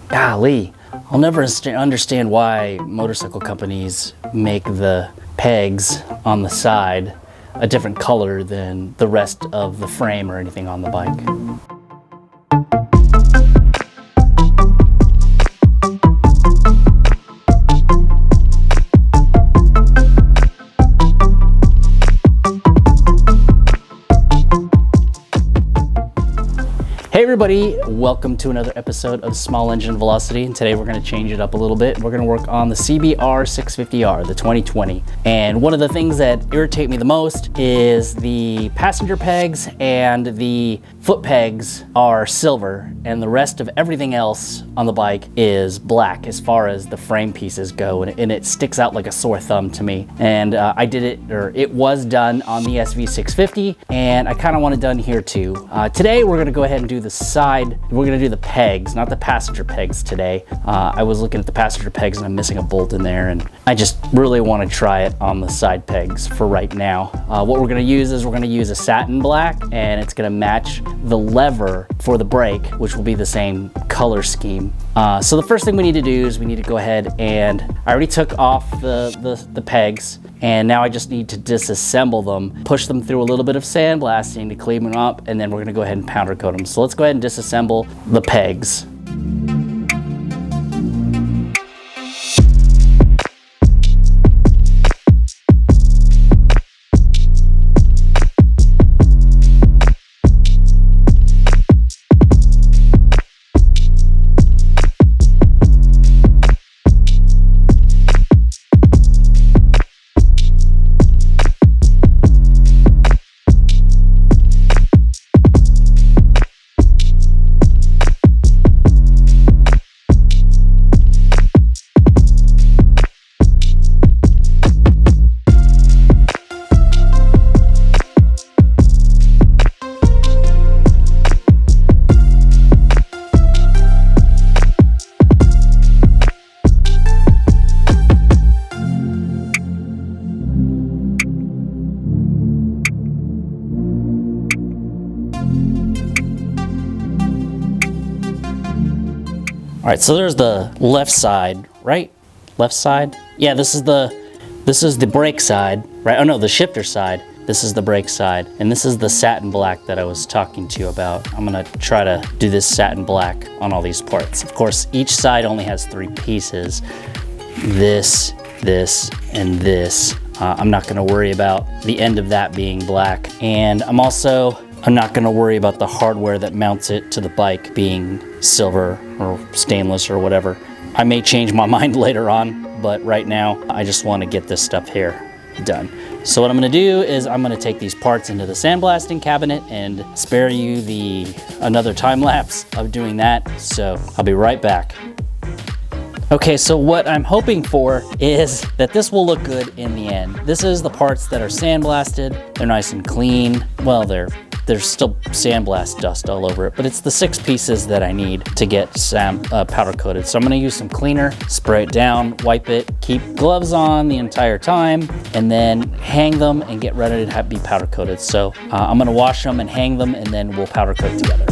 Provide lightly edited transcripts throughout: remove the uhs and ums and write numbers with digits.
Golly, I'll never understand why motorcycle companies make the pegs on the side a different color than the rest of the frame or anything on the bike. Hey everybody, welcome to another episode of Small Engine Velocity, and today we're going to change it up a little bit. We're going to work on the CBR650R, the 2020. And one of the things that irritate me the most is the passenger pegs and the foot pegs are silver, and the rest of everything else on the bike is black as far as the frame pieces go, and it sticks out like a sore thumb to me. And I did it, or it was done on the SV650, and I kind of want it done here too. Today we're going to go ahead and do the side. We're going to do the pegs, not the passenger pegs today. I was looking at the passenger pegs and I'm missing a bolt in there, and I just really want to try it on the side pegs for right now. What we're going to use is we're going to use a satin black, and it's going to match the lever for the brake, which will be the same color scheme. So the first thing we need to do is we need to go ahead and I already took off the pegs, and now I just need to disassemble them, push them through a little bit of sandblasting to clean them up, and then we're gonna go ahead and powder coat them. So let's go ahead and disassemble the pegs. All right, so there's the left side, right? Left side? Yeah, this is the brake side, right? Oh no, the shifter side. This is the brake side, and this is the satin black that I was talking to you about. I'm gonna try to do this satin black on all these parts. Of course, each side only has 3 pieces. This, and this. I'm not gonna worry about the end of that being black, and I'm not gonna worry about the hardware that mounts it to the bike being silver or stainless or whatever. I may change my mind later on, but right now I just want to get this stuff here done. So what I'm gonna do is I'm gonna take these parts into the sandblasting cabinet and spare you another time lapse of doing that. So I'll be right back. Okay, so what I'm hoping for is that this will look good in the end. This is the parts that are sandblasted. They're nice and clean. Well, there's still sandblast dust all over it, but it's the 6 pieces that I need to get powder coated. So I'm gonna use some cleaner, spray it down, wipe it, keep gloves on the entire time, and then hang them and get ready to be powder coated. So I'm gonna wash them and hang them, and then we'll powder coat together.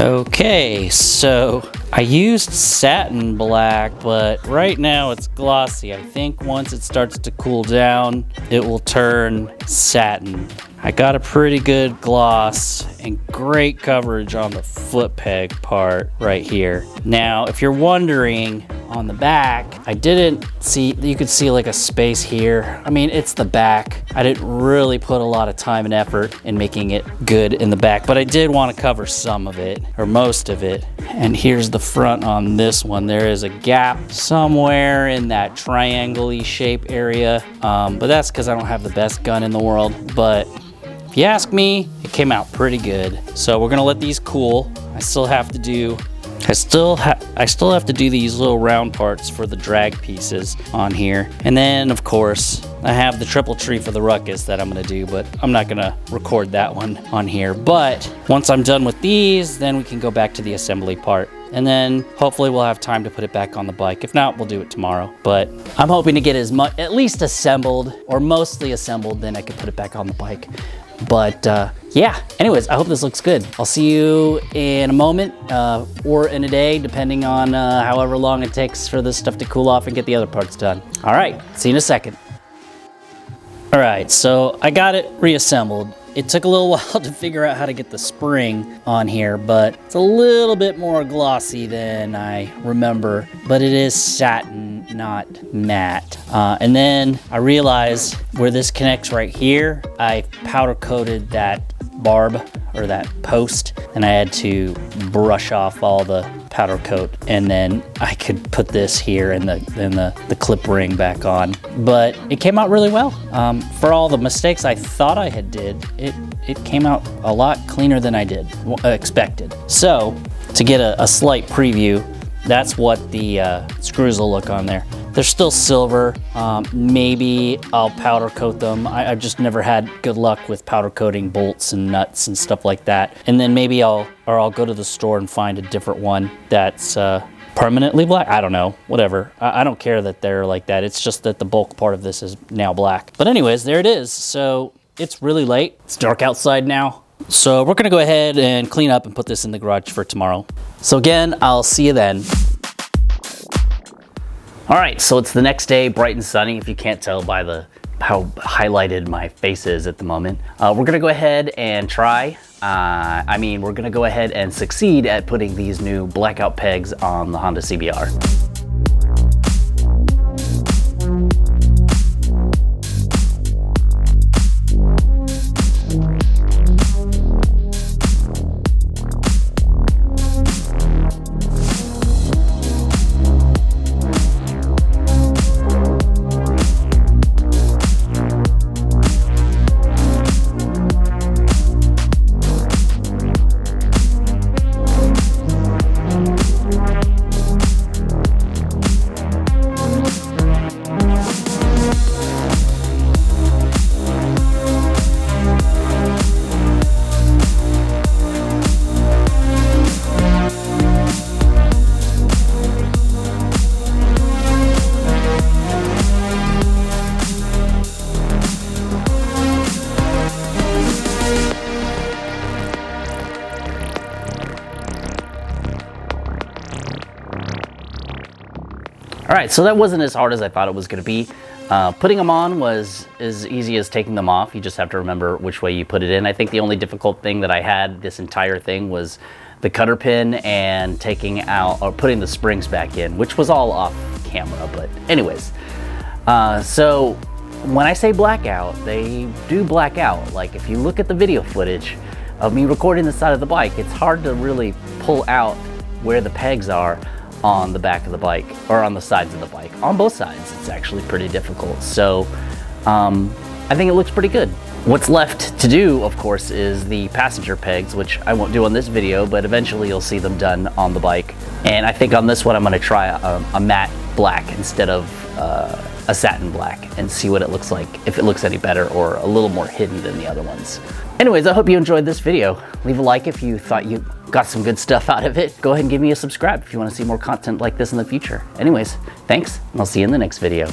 Okay, so I used satin black, but right now it's glossy. I think once it starts to cool down, it will turn satin. I got a pretty good gloss and great coverage on the foot peg part right here. Now, if you're wondering, on the back, I didn't see, you could see like a space here. I mean, it's the back. I didn't really put a lot of time and effort in making it good in the back, but I did want to cover some of it, or most of it. And here's the front on this one. There is a gap somewhere in that triangle-y shape area, but that's because I don't have the best gun in the world. But if you ask me, it came out pretty good. So we're gonna let these cool. I still have to do these little round parts for the drag pieces on here. And then of course, I have the triple tree for the ruckus that I'm gonna do, but I'm not gonna record that one on here. But once I'm done with these, then we can go back to the assembly part. And then hopefully we'll have time to put it back on the bike. If not, we'll do it tomorrow. But I'm hoping to get as much, at least assembled or mostly assembled, then I can put it back on the bike. But yeah, anyways, I hope this looks good. I'll see you in a moment or in a day, depending on however long it takes for this stuff to cool off and get the other parts done. All right, see you in a second. All right, so I got it reassembled. It took a little while to figure out how to get the spring on here, but it's a little bit more glossy than I remember, but it is satin, not matte. And then I realized where this connects right here, I powder coated that barb or that post, and I had to brush off all the powder coat, and then I could put this here and the clip ring back on. But it came out really well. For all the mistakes I thought I had did, it came out a lot cleaner than I did expected. So to get a slight preview, that's what the screws will look on there. They're still silver. Maybe I'll powder coat them. I've just never had good luck with powder coating bolts and nuts and stuff like that. And then maybe I'll go to the store and find a different one that's permanently black. I don't know, whatever. I don't care that they're like that. It's just that the bulk part of this is now black. But anyways, there it is. So it's really late. It's dark outside now. So we're gonna go ahead and clean up and put this in the garage for tomorrow. So again, I'll see you then. All right, so it's the next day, bright and sunny, if you can't tell by how highlighted my face is at the moment. We're gonna go ahead and try, we're gonna go ahead and succeed at putting these new Blackout pegs on the Honda CBR. All right, so that wasn't as hard as I thought it was gonna be. Putting them on was as easy as taking them off. You just have to remember which way you put it in. I think the only difficult thing that I had this entire thing was the cutter pin and taking out or putting the springs back in, which was all off camera, but anyways. So when I say blackout, they do black out. Like if you look at the video footage of me recording the side of the bike, it's hard to really pull out where the pegs are on the back of the bike or on the sides of the bike. On both sides, it's actually pretty difficult. So I think it looks pretty good. What's left to do, of course, is the passenger pegs, which I won't do on this video, but eventually you'll see them done on the bike. And I think on this one, I'm gonna try a matte black instead of a satin black and see what it looks like, if it looks any better or a little more hidden than the other ones. Anyways, I hope you enjoyed this video. Leave a like if you thought you got some good stuff out of it. Go ahead and give me a subscribe if you want to see more content like this in the future. Anyways, thanks, and I'll see you in the next video.